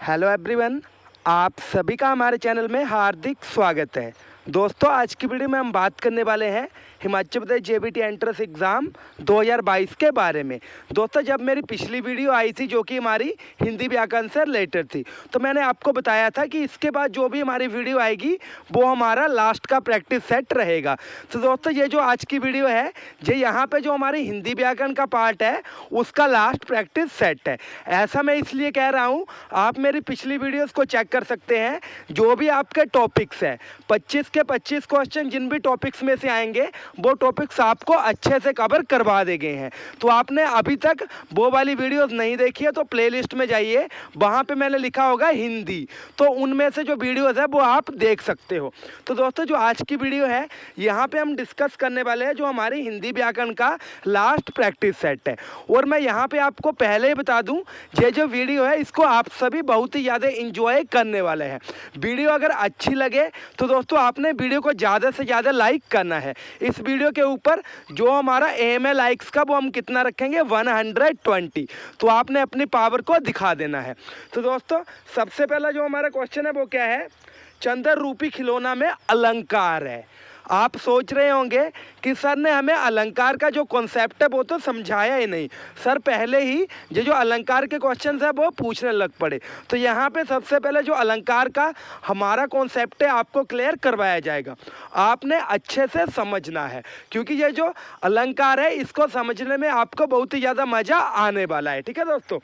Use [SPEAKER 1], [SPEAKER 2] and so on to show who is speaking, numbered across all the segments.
[SPEAKER 1] Hello everyone, आप सभी का हमारे चैनल में हार्दिक स्वागत है। दोस्तों, आज की वीडियो में हम बात करने वाले हैं Himachal Pradesh JBT entrance exam 2022 के बारे में। दोस्तों, जब मेरी पिछली वीडियो आई थी जो कि हमारी हिंदी व्याकरण से रिलेटेड थी, तो मैंने आपको बताया था कि इसके बाद जो भी हमारी वीडियो आएगी वो हमारा लास्ट का प्रैक्टिस सेट रहेगा। तो दोस्तों, ये जो आज की वीडियो है, ये यहाँ पे जो हमारी हिंदी व्याकरण का पार्ट है उसका लास्ट प्रैक्टिस सेट है। ऐसा मैं इसलिए कह रहा हूँ, आप मेरी पिछली वीडियोज़ को चेक कर सकते हैं। जो भी आपके टॉपिक्स हैं, 25 के 25 क्वेश्चन जिन भी टॉपिक्स में से आएंगे वो टॉपिक्स आपको अच्छे से कवर करवा दे गए हैं। तो आपने अभी तक वो वाली वीडियोस नहीं देखी है तो प्लेलिस्ट में जाइए, वहाँ पे मैंने लिखा होगा हिंदी, तो उनमें से जो वीडियोस है वो आप देख सकते हो। तो दोस्तों, जो आज की वीडियो है यहाँ पे हम डिस्कस करने वाले हैं जो हमारी हिंदी व्याकरण का लास्ट प्रैक्टिस सेट है। और मैं यहाँ पे आपको पहले ही बता दूँ, ये जो वीडियो है इसको आप सभी बहुत ही ज़्यादा इंजॉय करने वाले हैं। वीडियो अगर अच्छी लगे तो दोस्तों आपने वीडियो को ज़्यादा से ज़्यादा लाइक करना है। इस वीडियो के ऊपर जो हमारा एम है लाइक्स का वो हम कितना रखेंगे, 120। तो आपने अपनी पावर को दिखा देना है। तो दोस्तों, सबसे पहला जो हमारा क्वेश्चन है वो क्या है, चंद्र रूपी खिलौना में अलंकार है। आप सोच रहे होंगे कि सर ने हमें अलंकार का जो कॉन्सेप्ट है वो तो समझाया ही नहीं। सर पहले ही ये जो अलंकार के क्वेश्चंस है वो पूछने लग पड़े। तो यहाँ पे सबसे पहले जो अलंकार का हमारा कॉन्सेप्ट है आपको क्लियर करवाया जाएगा। आपने अच्छे से समझना है, क्योंकि ये जो अलंकार है इसको समझने में आपको बहुत ही ज़्यादा मज़ा आने वाला है। ठीक है दोस्तों,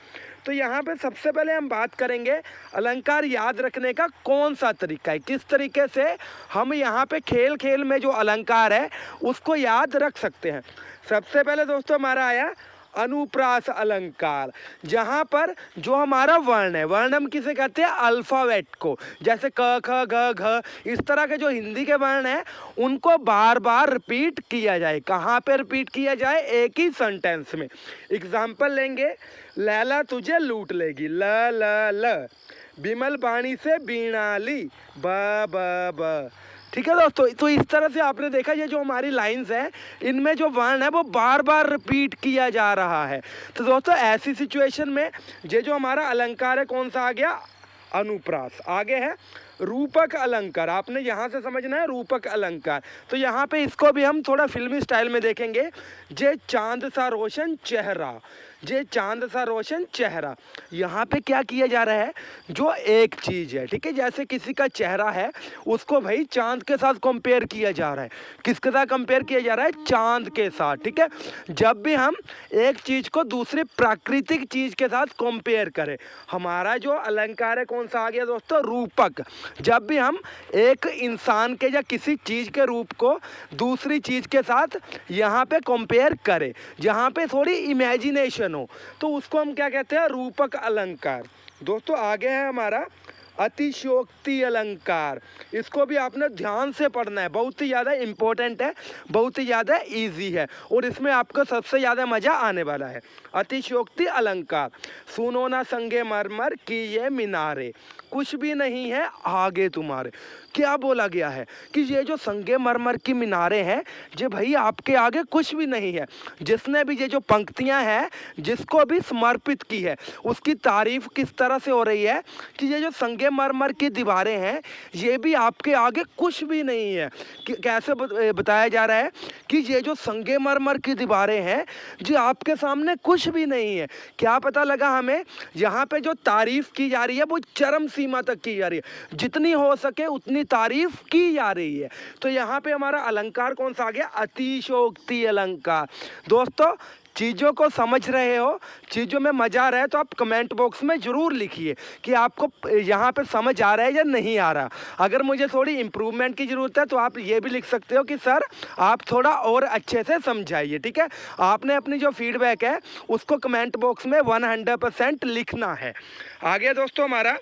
[SPEAKER 1] तो यहाँ पे सबसे पहले हम बात करेंगे अलंकार याद रखने का कौन सा तरीका है, किस तरीके से हम यहाँ पे खेल खेल में जो अलंकार है उसको याद रख सकते हैं। सबसे पहले दोस्तों हमारा आया अनुप्रास अलंकार, जहाँ पर जो हमारा वर्ण है, वर्ण हम किसे कहते हैं, अल्फ़ाबेट को, जैसे क ख ग घ, इस तरह के जो हिंदी के वर्ण हैं उनको बार बार रिपीट किया जाए। कहाँ पे रिपीट किया जाए, एक ही सेंटेंस में। एग्जाम्पल लेंगे, लैला तुझे लूट लेगी, ल ल ल, बिमल पानी से बीणा ली, ब ब ब। ठीक है दोस्तों, तो इस तरह से आपने देखा ये जो हमारी लाइंस हैं इनमें जो वर्ण है वो बार बार रिपीट किया जा रहा है। तो दोस्तों, ऐसी सिचुएशन में ये जो हमारा अलंकार है कौन सा आ गया, अनुप्रास। आगे है रूपक अलंकार, आपने यहाँ से समझना है रूपक अलंकार। तो यहाँ पे इसको भी हम थोड़ा फिल्मी स्टाइल में देखेंगे। जे चांद सा रोशन चेहरा, जे चांद सा रोशन चेहरा, यहाँ पे क्या किया जा रहा है, जो एक चीज़ है, ठीक है, जैसे किसी का चेहरा है उसको भाई चांद के साथ कंपेयर किया जा रहा है। किसके साथ कंपेयर किया जा रहा है, चांद के साथ। ठीक है, जब भी हम एक चीज़ को दूसरी प्राकृतिक चीज़ के साथ कंपेयर करें, हमारा जो अलंकार है कौन सा आ गया दोस्तों, रूपक। जब भी हम एक इंसान के या किसी चीज़ के रूप को दूसरी चीज़ के साथ यहाँ पे कंपेयर करें, जहाँ पे थोड़ी इमेजिनेशन हो, तो उसको हम क्या कहते हैं, रूपक अलंकार। दोस्तों, आगे है हमारा अतिशयोक्ति अलंकार। इसको भी आपने ध्यान से पढ़ना है, बहुत ही ज़्यादा इम्पोर्टेंट है, बहुत ही ज़्यादा इजी है और इसमें आपको सबसे ज़्यादा मज़ा आने वाला है। अतिशयोक्ति अलंकार, सुनो ना संगे मरमर की ये मीनारे, कुछ भी नहीं है आगे तुम्हारे। क्या बोला गया है कि ये जो संगे मरमर की मीनारें हैं ये भाई आपके आगे कुछ भी नहीं है। जिसने भी ये जो पंक्तियां हैं जिसको भी समर्पित की है उसकी तारीफ किस तरह से हो रही है कि ये जो संगे मरमर की दीवारें हैं ये भी आपके आगे कुछ भी नहीं है। कैसे बताया जा रहा है कि ये जो संगे मरमर की दीवारें हैं ये आपके सामने कुछ भी नहीं है। क्या पता लगा हमें, यहाँ पे जो तारीफ की जा रही है वो चरम सीमा तक की जा रही है, जितनी हो सके उतनी तारीफ की जा रही है। तो यहाँ पे हमारा अलंकार कौन सा आ गया, अतिशयोक्ति अलंकार। दोस्तों, चीज़ों को समझ रहे हो, चीज़ों में मज़ा आ रहा है तो आप कमेंट बॉक्स में ज़रूर लिखिए कि आपको यहाँ पे समझ आ रहा है या नहीं आ रहा। अगर मुझे थोड़ी इम्प्रूवमेंट की ज़रूरत है तो आप ये भी लिख सकते हो कि सर आप थोड़ा और अच्छे से समझाइए। ठीक है, आपने अपनी जो फीडबैक है उसको कमेंट बॉक्स में 100% लिखना है। आगे दोस्तों हमारा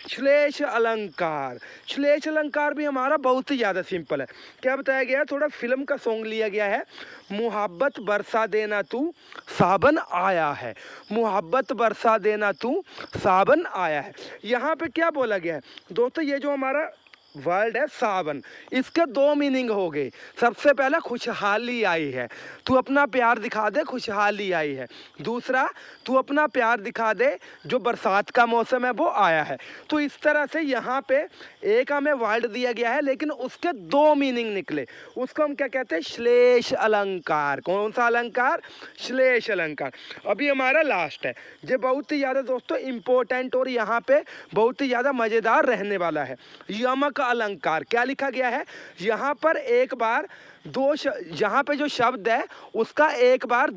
[SPEAKER 1] श्लेष अलंकार। श्लेष अलंकार भी हमारा बहुत ही ज़्यादा सिंपल है। क्या बताया गया है, थोड़ा फिल्म का सॉन्ग लिया गया है, मुहब्बत बरसा देना तू सावन आया है, मुहब्बत बरसा देना तू सावन आया है। यहाँ पे क्या बोला गया है दोस्तों, ये जो हमारा वर्ड है सावन। इसके दो मीनिंग हो गए। सबसे पहला खुशहाली आई है, तू अपना प्यार दिखा दे, खुशहाली आई है। दूसरा, तू अपना प्यार दिखा दे, जो बरसात का मौसम है वो आया है। तो इस तरह से यहाँ पे एक हमें वर्ड दिया गया है लेकिन उसके दो मीनिंग निकले। उसको हम क्या कहते हैं? श्लेष अलंकार। कौन सा अलंकार? श्लेष अलंकार। अभी हमारा लास्ट है, ये बहुत ही ज़्यादा दोस्तों इम्पोर्टेंट और यहाँ पे बहुत ही ज़्यादा मज़ेदार रहने वाला है। यमक अलंकार। क्या लिखा गया है यहाँ पर? एक बार दो यहाँ पे जो शब्द है उसका एक बार,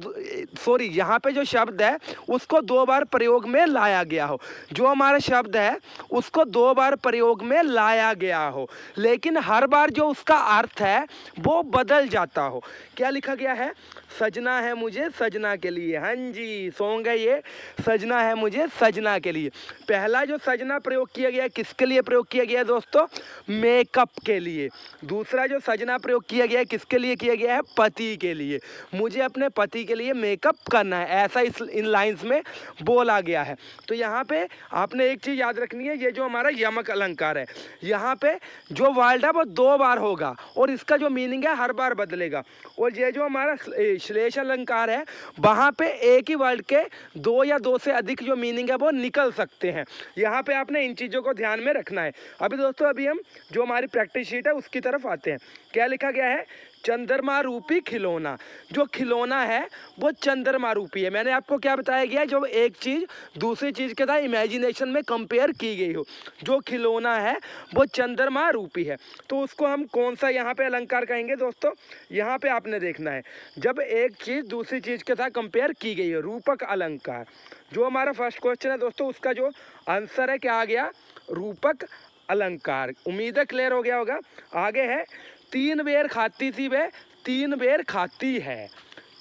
[SPEAKER 1] सॉरी, यहाँ पे जो शब्द है उसको दो बार प्रयोग में लाया गया हो। जो हमारा शब्द है उसको दो बार प्रयोग में लाया गया हो, लेकिन हर बार जो उसका अर्थ है वो बदल जाता हो। क्या लिखा गया है? सजना है मुझे सजना के लिए। हाँ जी, सॉन्ग है ये, सजना है मुझे सजना के लिए। पहला जो सजना प्रयोग किया गया है किसके लिए प्रयोग किया गया है दोस्तों? मेकअप के लिए। दूसरा जो सजना प्रयोग किया गया है किसके लिए किया गया है? पति के लिए। मुझे अपने पति के लिए मेकअप करना है, ऐसा इन लाइंस में बोला गया है। तो यहाँ पे आपने एक चीज़ याद रखनी है, ये जो हमारा यमक अलंकार है यहाँ पे जो वर्ड है वो दो बार होगा और इसका जो मीनिंग है हर बार बदलेगा। और ये जो हमारा श्लेष अलंकार है वहाँ पे एक ही वर्ड के दो या दो से अधिक जो मीनिंग है वो निकल सकते हैं। यहाँ पे आपने इन चीज़ों को ध्यान में रखना है। अभी दोस्तों अभी हम जो हमारी प्रैक्टिस शीट है उसकी तरफ आते हैं। क्या लिखा गया है? चंद्रमा रूपी खिलौना। जो खिलौना है वो चंद्रमा रूपी है। मैंने आपको क्या बताया गया? जो एक चीज़ दूसरी चीज़ के साथ इमेजिनेशन में कंपेयर की गई हो, जो खिलौना है वो चंद्रमा रूपी है। तो उसको हम कौन सा यहाँ पे अलंकार कहेंगे दोस्तों? यहाँ पे आपने देखना है, जब एक चीज़ दूसरी चीज़ के साथ कंपेयर की गई है, रूपक अलंकार। जो हमारा फर्स्ट क्वेश्चन है दोस्तों उसका जो आंसर है क्या आ गया? रूपक अलंकार। उम्मीद है क्लियर हो गया होगा। आगे है, तीन बेर खाती थी वे तीन बेर खाती है।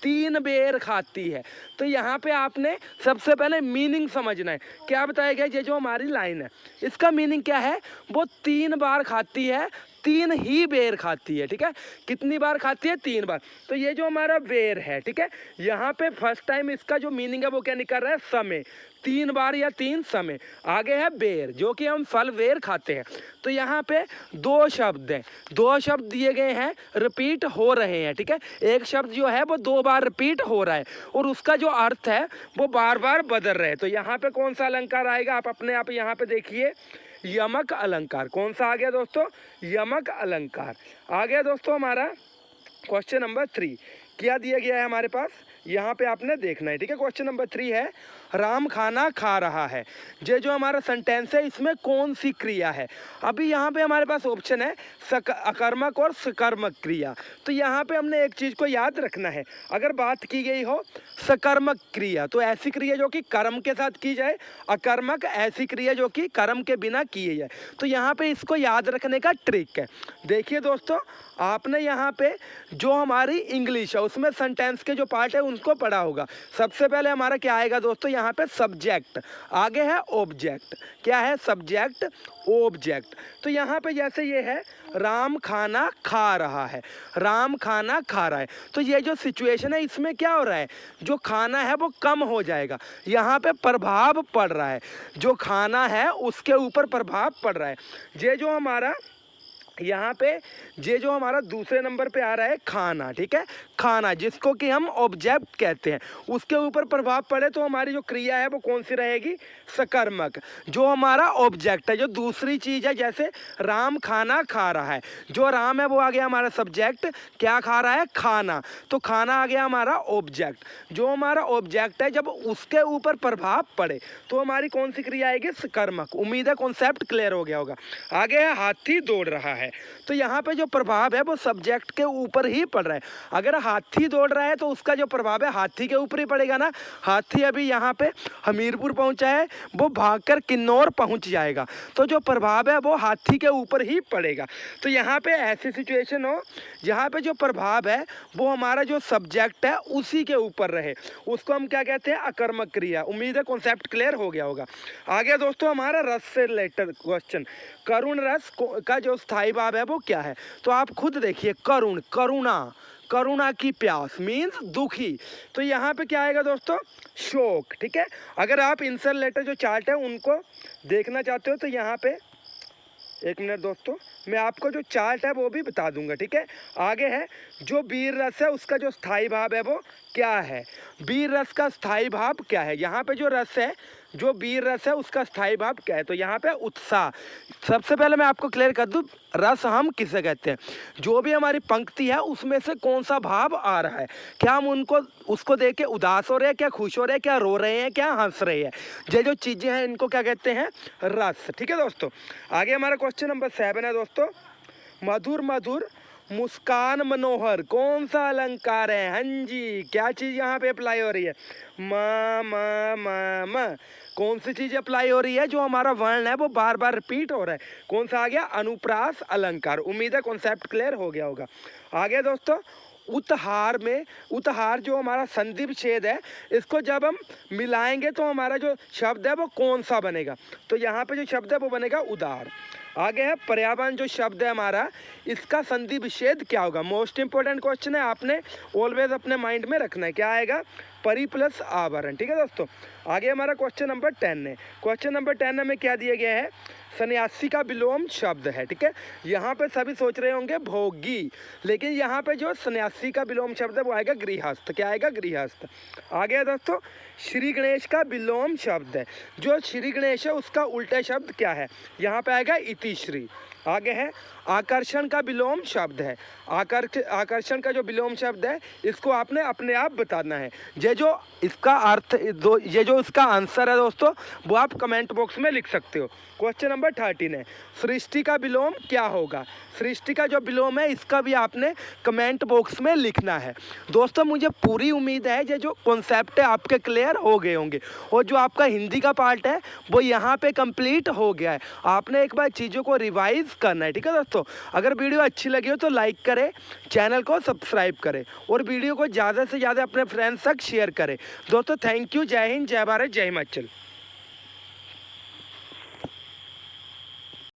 [SPEAKER 1] तीन बेर खाती है। तो यहाँ पे आपने सबसे पहले मीनिंग समझना है। क्या बताया गया? ये जो हमारी लाइन है इसका मीनिंग क्या है? वो तीन बार खाती है, तीन ही बेर खाती है। ठीक है, कितनी बार खाती है? तीन बार। तो ये जो हमारा बेर है, ठीक है, यहाँ पे फर्स्ट टाइम इसका जो मीनिंग है वो क्या निकल रहा है? समय। तीन बार या तीन समय। आगे है बेर, जो कि हम फल बेर खाते हैं। तो यहाँ पे दो शब्द हैं, दो शब्द दिए गए हैं, रिपीट हो रहे हैं। ठीक है, एक शब्द जो है वो दो बार रिपीट हो रहा है और उसका जो अर्थ है वो बार बार बदल रहे हैं। तो यहाँ पे कौन सा अलंकार आएगा? आप अपने आप यहाँ पे देखिए, यमक अलंकार। कौन सा आ गया दोस्तों? यमक अलंकार आ गया दोस्तों। हमारा क्वेश्चन नंबर 3 क्या दिया गया है हमारे पास? यहाँ पे आपने देखना है। ठीक है, क्वेश्चन नंबर 3 है, राम खाना खा रहा है। ये जो हमारा सेंटेंस है इसमें कौन सी क्रिया है? अभी यहाँ पे हमारे पास ऑप्शन है अकर्मक और सकर्मक क्रिया। तो यहाँ पे हमने एक चीज़ को याद रखना है, अगर बात की गई हो सकर्मक क्रिया तो ऐसी क्रिया जो कि कर्म के साथ की जाए, अकर्मक ऐसी क्रिया जो कि कर्म के बिना किए जाए। तो यहाँ पे इसको याद रखने का ट्रिक है। देखिए दोस्तों, आपने यहाँ पे जो हमारी इंग्लिश है उसमें सेंटेंस के जो पार्ट है उनको पढ़ा होगा। सबसे पहले हमारा क्या आएगा दोस्तों? यहाँ पे सब्जेक्ट, आगे है ऑब्जेक्ट। क्या है? Subject object. तो यहाँ पे जैसे ये है, राम खाना खा रहा है, राम खाना खा रहा है। तो ये जो सिचुएशन है इसमें क्या हो रहा है? जो खाना है वो कम हो जाएगा, यहाँ पे प्रभाव पड़ रहा है, जो खाना है उसके ऊपर प्रभाव पड़ रहा है। ये जो हमारा यहाँ पे ये जो हमारा दूसरे नंबर पे आ रहा है खाना, ठीक है, खाना जिसको कि हम ऑब्जेक्ट कहते हैं, उसके ऊपर प्रभाव पड़े तो हमारी जो क्रिया है वो कौन सी रहेगी? सकर्मक। जो हमारा ऑब्जेक्ट है, जो दूसरी चीज़ है, जैसे राम खाना खा रहा है, जो राम है वो आ गया हमारा सब्जेक्ट, क्या खा रहा है? खाना। तो खाना आ गया हमारा ऑब्जेक्ट। जो हमारा ऑब्जेक्ट है जब उसके ऊपर प्रभाव पड़े तो हमारी कौन सी क्रिया आएगी? सकर्मक। उम्मीद है कॉन्सेप्ट क्लियर हो गया होगा। आगे है, हाथी दौड़ रहा है। तो यहाँ पे जो प्रभाव है वो सब्जेक्ट के ऊपर ही पड़ रहा है। अगर हाथी दौड़ रहा है तो उसका जो प्रभाव है हाथी के ऊपर ही पड़ेगा ना। हाथी अभी यहाँ पे हमीरपुर पहुँचा है, वो भागकर किन्नौर पहुँच जाएगा, तो जो प्रभाव है वो हाथी के ऊपर ही पड़ेगा। तो यहाँ पे ऐसी सिचुएशन हो जहाँ पे जो प्रभाव है वो हमारा जो सब्जेक्ट है उसी के ऊपर रहे, उसको हम क्या कहते हैं? अकर्मक क्रिया। उम्मीद है कॉन्सेप्ट क्लियर हो गया होगा। आगे दोस्तों हमारा रस से रिलेटेड क्वेश्चन, करुण रस का जो स्थायी भाव है वो क्या है? तो आप खुद देखिए, करुण, करुणा, करुणा की प्यास मीन्स दुखी। तो यहाँ पे क्या आएगा दोस्तों? शोक। ठीक है, अगर आप इनसे रिलेटेड जो चार्ट है उनको देखना चाहते हो तो यहाँ पे एक मिनट दोस्तों, मैं आपको जो चार्ट है वो भी बता दूंगा, ठीक है। आगे है जो वीर रस है उसका जो स्थायी भाव है वो क्या है। वीर रस का स्थायी भाव क्या है, यहाँ पे जो रस है, जो वीर रस है उसका स्थायी भाव क्या है, तो यहाँ पे उत्साह। सबसे पहले मैं आपको क्लियर कर दूं, रस हम किसे कहते हैं, जो भी हमारी पंक्ति है उसमें से कौन सा भाव आ रहा है, क्या हम उनको उसको देख के उदास हो रहे हैं, क्या खुश हो रहे हैं, क्या रो रहे हैं, क्या हंस रहे हैं, ये जो चीज़ें हैं इनको क्या कहते हैं, रस। ठीक है दोस्तों, आगे हमारा क्वेश्चन नंबर 7 है दोस्तों, मधुर मधुर मुस्कान मनोहर कौन सा अलंकार है। हाँ जी, क्या चीज़ यहाँ पे अप्लाई हो रही है, म कौन सी चीज़ अप्लाई हो रही है, जो हमारा वर्ण है वो बार बार रिपीट हो रहा है, कौन सा आ गया, अनुप्रास अलंकार। उम्मीद है कॉन्सेप्ट क्लियर हो गया होगा। आगे दोस्तों, उतहार में, उतहार जो हमारा संधि विच्छेद है, इसको जब हम मिलाएंगे तो हमारा जो शब्द है वो कौन सा बनेगा, तो यहाँ पे जो शब्द है वो बनेगा उदार। आगे है पर्यावरण जो शब्द है हमारा, इसका संधि विच्छेद क्या होगा। मोस्ट इंपॉर्टेंट क्वेश्चन है, आपने ऑलवेज अपने माइंड में रखना है, क्या आएगा, परि प्लस आवरण। ठीक है दोस्तों, आगे हमारा क्वेश्चन नंबर 10 है। क्वेश्चन नंबर 10 में क्या दिया गया है, सन्यासी का विलोम शब्द है। ठीक है, यहाँ पे सभी सोच रहे होंगे भोगी, लेकिन यहाँ पे जो सन्यासी का विलोम शब्द है वो आएगा गृहस्थ। क्या आएगा, गृहस्थ। आगे है दोस्तों, श्री गणेश का विलोम शब्द है, जो श्री गणेश है उसका उल्टा शब्द क्या है, यहाँ पे आएगा इति श्री। आगे है आकर्षण का विलोम शब्द है, आकर्षण का जो विलोम शब्द है इसको आपने अपने आप बताना है। ये जो इसका अर्थ ये जो इसका आंसर है दोस्तों वो आप कमेंट बॉक्स में लिख सकते हो। क्वेश्चन नंबर 13 है, सृष्टि का विलोम क्या होगा। सृष्टि का जो विलोम है इसका भी आपने कमेंट बॉक्स में लिखना है। दोस्तों मुझे पूरी उम्मीद है ये जो कॉन्सेप्ट है आपके क्लियर हो गए होंगे, और जो आपका हिंदी का पार्ट है वो यहाँ पे कंप्लीट हो गया है। आपने एक बार चीज़ों को रिवाइज करना है। ठीक है दोस्तों, अगर वीडियो अच्छी लगी हो तो लाइक करें, चैनल को सब्सक्राइब करें और वीडियो को ज़्यादा से ज़्यादा अपने फ्रेंड्स तक शेयर करें। दोस्तों थैंक यू, जय हिंद, जय भारत, जय हिमाचल।